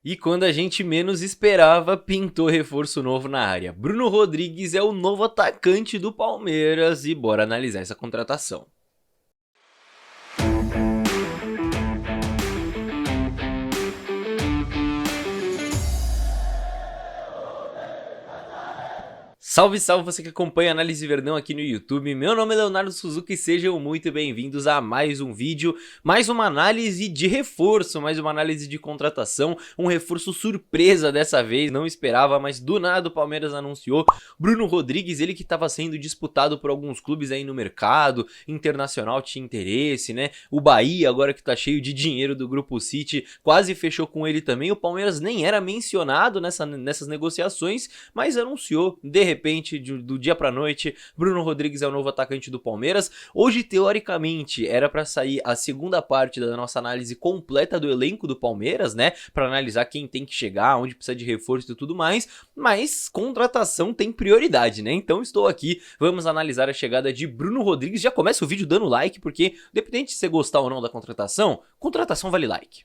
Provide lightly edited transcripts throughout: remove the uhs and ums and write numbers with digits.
E quando a gente menos esperava, pintou reforço novo na área. Bruno Rodrigues é o novo atacante do Palmeiras e bora analisar essa contratação. Salve, salve você que acompanha a Análise Verdão aqui no YouTube, meu nome é Leonardo Suzuki e sejam muito bem-vindos a mais um vídeo, mais uma análise de reforço, mais uma análise de contratação, um reforço surpresa dessa vez, não esperava, mas do nada o Palmeiras anunciou Bruno Rodrigues, ele que estava sendo disputado por alguns clubes aí no mercado, Internacional tinha interesse, né, o Bahia agora que tá cheio de dinheiro do Grupo City, quase fechou com ele também, o Palmeiras nem era mencionado nessas negociações, mas anunciou, de repente, do dia pra noite, Bruno Rodrigues é o novo atacante do Palmeiras. Hoje, teoricamente, era pra sair a segunda parte da nossa análise completa do elenco do Palmeiras, né? Pra analisar quem tem que chegar, onde precisa de reforço e tudo mais, mas contratação tem prioridade, né? Então estou aqui, vamos analisar a chegada de Bruno Rodrigues. Já começa o vídeo dando like, porque independente de você gostar ou não da contratação, contratação vale like.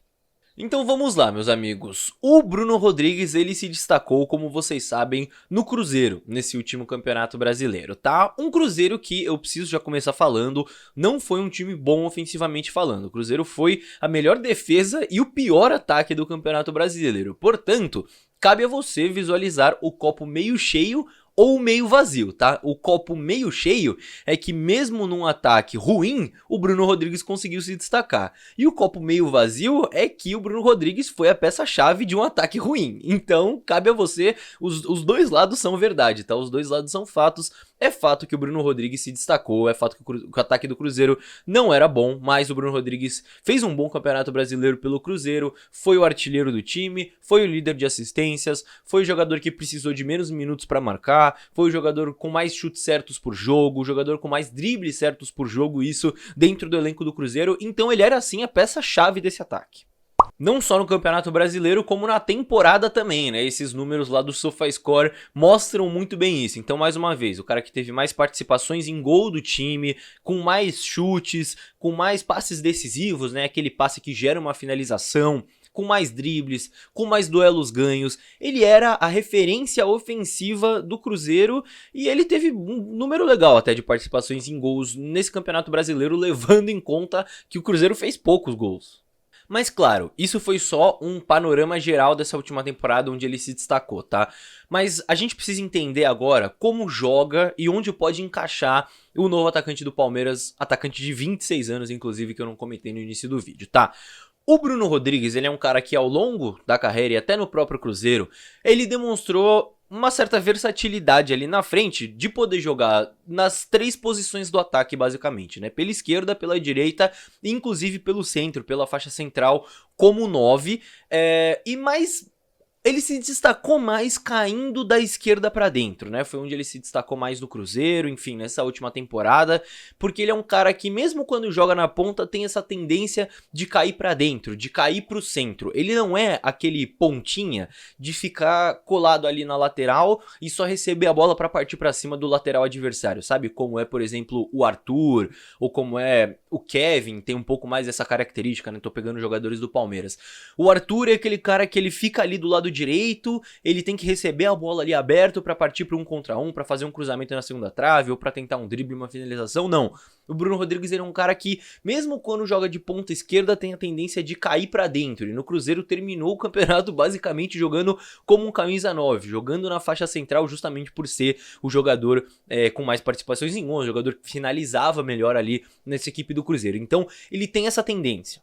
Então vamos lá, meus amigos. O Bruno Rodrigues, ele se destacou, como vocês sabem, no Cruzeiro, nesse último Campeonato Brasileiro, tá? Um Cruzeiro que, eu preciso já começar falando, não foi um time bom ofensivamente falando. O Cruzeiro foi a melhor defesa e o pior ataque do Campeonato Brasileiro. Portanto, cabe a você visualizar o copo meio cheio ou meio vazio, tá? O copo meio cheio é que mesmo num ataque ruim, o Bruno Rodrigues conseguiu se destacar. E o copo meio vazio é que o Bruno Rodrigues foi a peça-chave de um ataque ruim. Então, cabe a você, os dois lados são verdade, tá? Os dois lados são fatos. É fato que o Bruno Rodrigues se destacou, é fato que o ataque do Cruzeiro não era bom, mas o Bruno Rodrigues fez um bom Campeonato Brasileiro pelo Cruzeiro, foi o artilheiro do time, foi o líder de assistências, foi o jogador que precisou de menos minutos para marcar, foi o jogador com mais chutes certos por jogo, o jogador com mais dribles certos por jogo, isso dentro do elenco do Cruzeiro, então ele era assim a peça-chave desse ataque. Não só no Campeonato Brasileiro, como na temporada também, né? Esses números lá do SofaScore mostram muito bem isso. Então, mais uma vez, o cara que teve mais participações em gol do time, com mais chutes, com mais passes decisivos, né? Aquele passe que gera uma finalização, com mais dribles, com mais duelos ganhos. Ele era a referência ofensiva do Cruzeiro e ele teve um número legal até de participações em gols nesse Campeonato Brasileiro, levando em conta que o Cruzeiro fez poucos gols. Mas claro, isso foi só um panorama geral dessa última temporada onde ele se destacou, tá? Mas a gente precisa entender agora como joga e onde pode encaixar o novo atacante do Palmeiras, atacante de 26 anos, inclusive, que eu não comentei no início do vídeo, tá? O Bruno Rodrigues, ele é um cara que ao longo da carreira e até no próprio Cruzeiro, ele demonstrou uma certa versatilidade ali na frente de poder jogar nas três posições do ataque, basicamente, né? Pela esquerda, pela direita e inclusive pelo centro, pela faixa central, como 9. E mais... Ele se destacou mais caindo da esquerda pra dentro, né? Foi onde ele se destacou mais no Cruzeiro, enfim, nessa última temporada, porque ele é um cara que mesmo quando joga na ponta tem essa tendência de cair pra dentro, de cair pro centro. Ele não é aquele pontinha de ficar colado ali na lateral e só receber a bola pra partir pra cima do lateral adversário, sabe? Como é, por exemplo, o Arthur, ou como é o Kevin, tem um pouco mais dessa característica, né? Tô pegando jogadores do Palmeiras. O Arthur é aquele cara que ele fica ali do lado direito, ele tem que receber a bola ali aberto pra partir para um contra um, pra fazer um cruzamento na segunda trave ou pra tentar um drible, uma finalização, não. O Bruno Rodrigues é um cara que, mesmo quando joga de ponta esquerda, tem a tendência de cair pra dentro, e no Cruzeiro terminou o campeonato basicamente jogando como um camisa 9, jogando na faixa central justamente por ser o jogador com mais participações em gol, o jogador que finalizava melhor ali nessa equipe do Cruzeiro. Então ele tem essa tendência.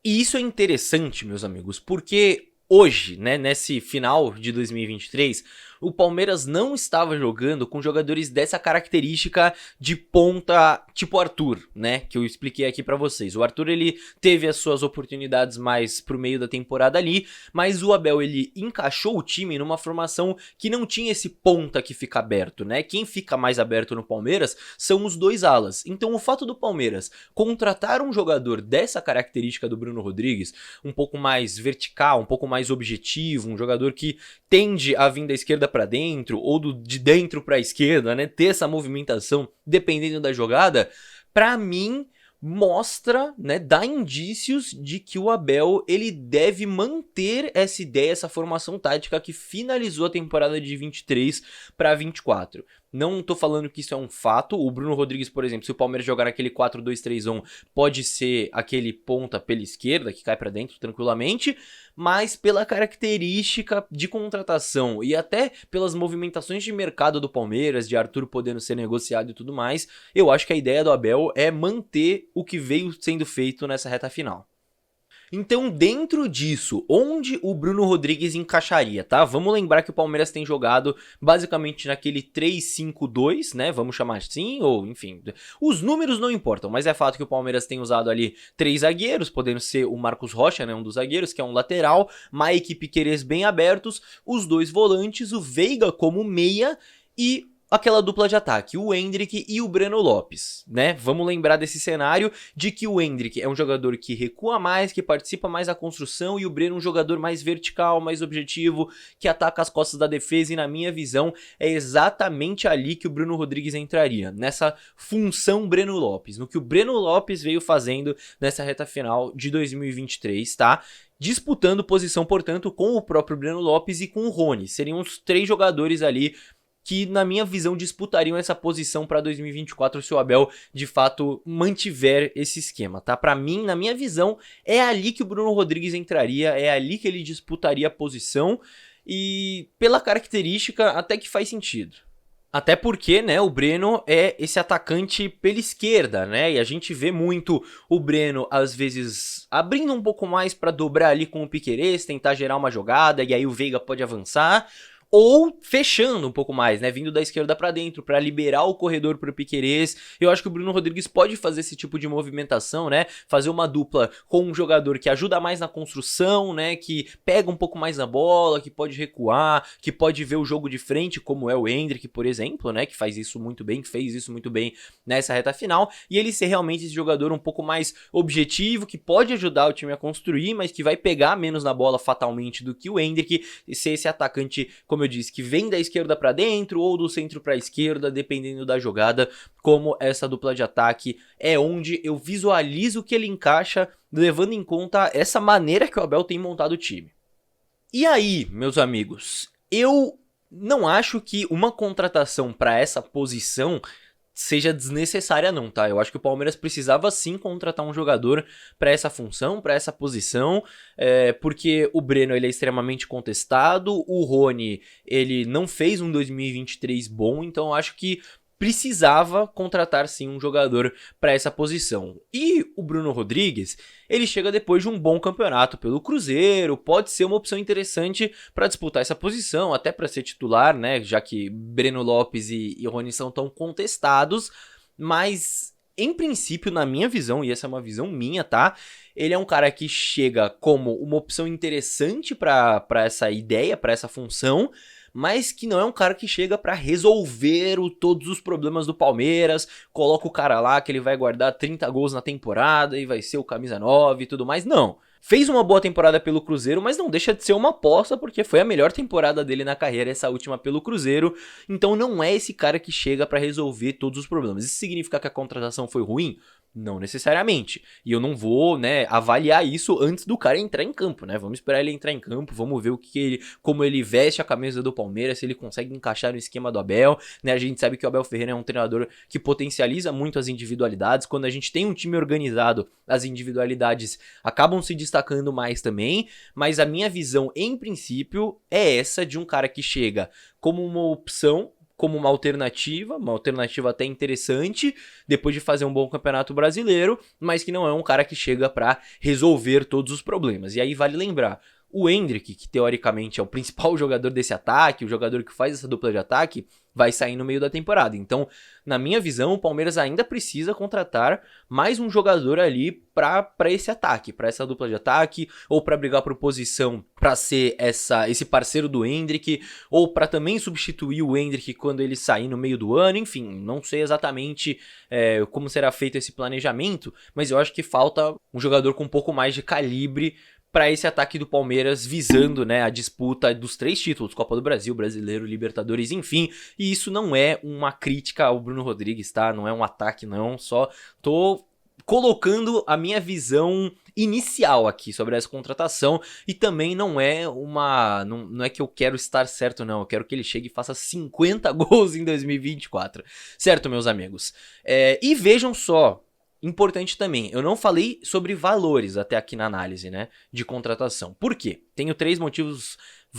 E isso é interessante, meus amigos, porque hoje, né, nesse final de 2023, o Palmeiras não estava jogando com jogadores dessa característica de ponta tipo Arthur, né, que eu expliquei aqui pra vocês. O Arthur, ele teve as suas oportunidades mais pro meio da temporada ali, mas o Abel, ele encaixou o time numa formação que não tinha esse ponta que fica aberto, né? Quem fica mais aberto no Palmeiras são os dois alas. Então o fato do Palmeiras contratar um jogador dessa característica do Bruno Rodrigues, um pouco mais vertical, um pouco mais objetivo, um jogador que tende a vir da esquerda para dentro ou de dentro para a esquerda, né? Ter essa movimentação dependendo da jogada, para mim mostra, né, dá indícios de que o Abel ele deve manter essa ideia, essa formação tática que finalizou a temporada de 23 para 24. Não tô falando que isso é um fato. O Bruno Rodrigues, por exemplo, se o Palmeiras jogar naquele 4-2-3-1, pode ser aquele ponta pela esquerda que cai para dentro tranquilamente, mas pela característica de contratação e até pelas movimentações de mercado do Palmeiras, de Arthur podendo ser negociado e tudo mais, eu acho que a ideia do Abel é manter o que veio sendo feito nessa reta final. Então, dentro disso, onde o Bruno Rodrigues encaixaria, tá? Vamos lembrar que o Palmeiras tem jogado basicamente naquele 3-5-2, né? Vamos chamar assim, ou enfim, os números não importam, mas é fato que o Palmeiras tem usado ali 3 zagueiros, podendo ser o Marcos Rocha, né? Um dos zagueiros, que é um lateral, Mike e Piquerez bem abertos, os 2 volantes, o Veiga como meia e aquela dupla de ataque, o Endrick e o Breno Lopes, né? Vamos lembrar desse cenário de que o Endrick é um jogador que recua mais, que participa mais da construção, e o Breno é um jogador mais vertical, mais objetivo, que ataca as costas da defesa, e na minha visão é exatamente ali que o Bruno Rodrigues entraria, nessa função Breno Lopes, no que o Breno Lopes veio fazendo nessa reta final de 2023, tá? Disputando posição, portanto, com o próprio Breno Lopes e com o Rony. Seriam os 3 jogadores ali que, na minha visão, disputariam essa posição para 2024 se o Abel, de fato, mantiver esse esquema, tá? Para mim, na minha visão, é ali que o Bruno Rodrigues entraria, é ali que ele disputaria a posição e, pela característica, até que faz sentido. Até porque, né, o Breno é esse atacante pela esquerda, né, e a gente vê muito o Breno, às vezes, abrindo um pouco mais para dobrar ali com o Piquerez, tentar gerar uma jogada, e aí o Veiga pode avançar, ou fechando um pouco mais, né, vindo da esquerda pra dentro, pra liberar o corredor pro Piquerez. Eu acho que o Bruno Rodrigues pode fazer esse tipo de movimentação, né, fazer uma dupla com um jogador que ajuda mais na construção, né, que pega um pouco mais na bola, que pode recuar, que pode ver o jogo de frente, como é o Endrick, por exemplo, né, que faz isso muito bem, que fez isso muito bem nessa reta final, e ele ser realmente esse jogador um pouco mais objetivo, que pode ajudar o time a construir, mas que vai pegar menos na bola fatalmente do que o Endrick, e ser esse atacante, como eu disse, que vem da esquerda pra dentro ou do centro pra esquerda, dependendo da jogada, como essa dupla de ataque é onde eu visualizo que ele encaixa, levando em conta essa maneira que o Abel tem montado o time. E aí, meus amigos, eu não acho que uma contratação pra essa posição seja desnecessária não, tá? Eu acho que o Palmeiras precisava sim contratar um jogador para essa função, para essa posição, porque o Breno ele é extremamente contestado, o Rony ele não fez um 2023 bom, então eu acho que precisava contratar sim um jogador para essa posição. E o Bruno Rodrigues, ele chega depois de um bom campeonato pelo Cruzeiro, pode ser uma opção interessante para disputar essa posição, até para ser titular, né, já que Breno Lopes e Rony são tão contestados, mas em princípio, na minha visão, e essa é uma visão minha, tá? Ele é um cara que chega como uma opção interessante para essa ideia, para essa função, mas que não é um cara que chega pra resolver todos os problemas do Palmeiras, coloca o cara lá que ele vai guardar 30 gols na temporada e vai ser o camisa 9 e tudo mais, não. Fez uma boa temporada pelo Cruzeiro, mas não deixa de ser uma aposta, porque foi a melhor temporada dele na carreira, essa última pelo Cruzeiro, então não é esse cara que chega pra resolver todos os problemas. Isso significa que a contratação foi ruim? Não necessariamente. E eu não vou, né, avaliar isso antes do cara entrar em campo, né? Vamos esperar ele entrar em campo, vamos ver como ele veste a camisa do Palmeiras, se ele consegue encaixar no esquema do Abel, né? A gente sabe que o Abel Ferreira é um treinador que potencializa muito as individualidades. Quando a gente tem um time organizado, as individualidades acabam se destacando mais também, mas a minha visão, em princípio, é essa de um cara que chega como uma opção, como uma alternativa até interessante, depois de fazer um bom campeonato brasileiro, mas que não é um cara que chega pra resolver todos os problemas. E aí vale lembrar, o Endrick, que teoricamente é o principal jogador desse ataque, o jogador que faz essa dupla de ataque, vai sair no meio da temporada. Então, na minha visão, o Palmeiras ainda precisa contratar mais um jogador ali para esse ataque, para essa dupla de ataque, ou para brigar por posição, para ser esse parceiro do Endrick, ou para também substituir o Endrick quando ele sair no meio do ano. Enfim, não sei exatamente como será feito esse planejamento, mas eu acho que falta um jogador com um pouco mais de calibre para esse ataque do Palmeiras, visando, né, a disputa dos 3 títulos, Copa do Brasil, Brasileiro, Libertadores, enfim. E isso não é uma crítica ao Bruno Rodrigues, tá? Não é um ataque, não. Só tô colocando a minha visão inicial aqui sobre essa contratação, e também não é não é que eu quero estar certo não, eu quero que ele chegue e faça 50 gols em 2024, certo, meus amigos? E vejam só, importante também, eu não falei sobre valores até aqui na análise, né, de contratação. Por quê? Tenho 3 motivos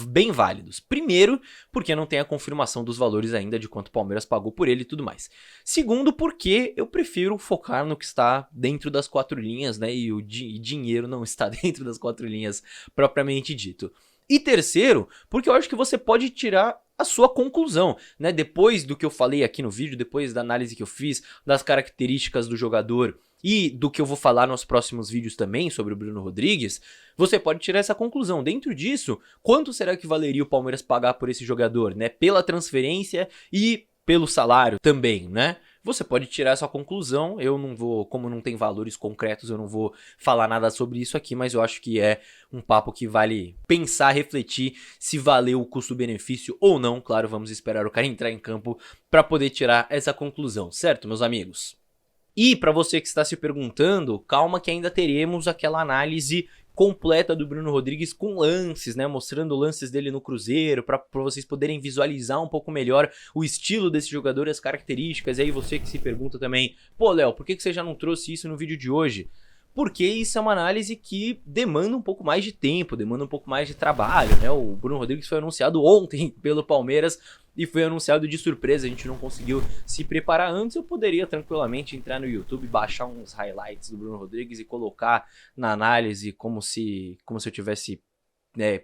bem válidos. Primeiro, porque não tem a confirmação dos valores ainda de quanto o Palmeiras pagou por ele e tudo mais. Segundo, porque eu prefiro focar no que está dentro das 4 linhas, né, e o dinheiro não está dentro das 4 linhas propriamente dito. E terceiro, porque eu acho que você pode tirar a sua conclusão, né? Depois do que eu falei aqui no vídeo, depois da análise que eu fiz das características do jogador e do que eu vou falar nos próximos vídeos também sobre o Bruno Rodrigues, você pode tirar essa conclusão. Dentro disso, quanto será que valeria o Palmeiras pagar por esse jogador, né? Pela transferência e pelo salário também, né? Você pode tirar essa conclusão, eu não vou, como não tem valores concretos, eu não vou falar nada sobre isso aqui, mas eu acho que é um papo que vale pensar, refletir se valeu o custo-benefício ou não. Claro, vamos esperar o cara entrar em campo para poder tirar essa conclusão, certo, meus amigos? E para você que está se perguntando, calma que ainda teremos aquela análise completa do Bruno Rodrigues com lances, né, mostrando lances dele no Cruzeiro, para vocês poderem visualizar um pouco melhor o estilo desse jogador e as características. E aí você que se pergunta também, pô Léo, por que você já não trouxe isso no vídeo de hoje? Porque isso é uma análise que demanda um pouco mais de tempo, demanda um pouco mais de trabalho, né? O Bruno Rodrigues foi anunciado ontem pelo Palmeiras e foi anunciado de surpresa, a gente não conseguiu se preparar antes. Eu poderia tranquilamente entrar no YouTube, baixar uns highlights do Bruno Rodrigues e colocar na análise como se eu tivesse, né,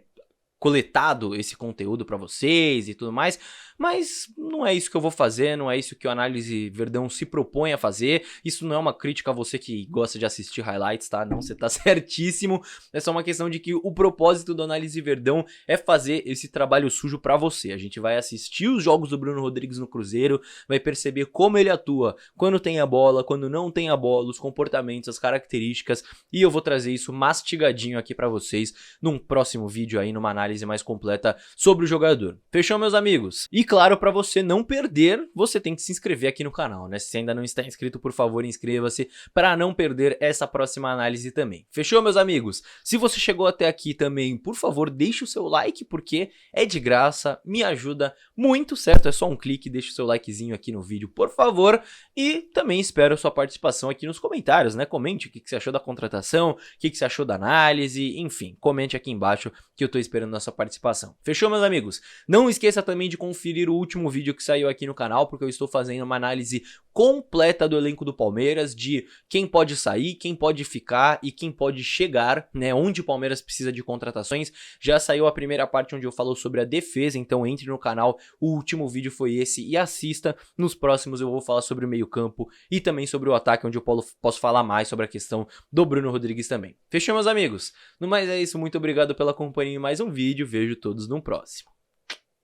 coletado esse conteúdo para vocês e tudo mais, mas não é isso que eu vou fazer, não é isso que o Análise Verdão se propõe a fazer. Isso não é uma crítica a você que gosta de assistir highlights, tá? Não, você tá certíssimo. É só uma questão de que o propósito do Análise Verdão é fazer esse trabalho sujo para você. A gente vai assistir os jogos do Bruno Rodrigues no Cruzeiro, vai perceber como ele atua quando tem a bola, quando não tem a bola, os comportamentos, as características, e eu vou trazer isso mastigadinho aqui para vocês num próximo vídeo aí, numa análise mais completa sobre o jogador. Fechou, meus amigos? E claro, para você não perder, você tem que se inscrever aqui no canal, né? Se ainda não está inscrito, por favor, inscreva-se para não perder essa próxima análise também. Fechou, meus amigos? Se você chegou até aqui também, por favor, deixe o seu like, porque é de graça, me ajuda muito, certo? É só um clique, deixa o seu likezinho aqui no vídeo, por favor. E também espero a sua participação aqui nos comentários, né? Comente o que você achou da contratação, o que você achou da análise, enfim, comente aqui embaixo que eu tô esperando a sua participação. Fechou, meus amigos? Não esqueça também de conferir o último vídeo que saiu aqui no canal, porque eu estou fazendo uma análise completa do elenco do Palmeiras, de quem pode sair, quem pode ficar e quem pode chegar, né? Onde o Palmeiras precisa de contratações. Já saiu a primeira parte onde eu falo sobre a defesa, então entre no canal, o último vídeo foi esse e assista. Nos próximos eu vou falar sobre o meio-campo e também sobre o ataque, onde eu posso falar mais sobre a questão do Bruno Rodrigues também. Fechou, meus amigos? No mais é isso, muito obrigado pela companhia em mais um vídeo, vejo todos no próximo.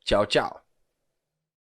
Tchau, tchau.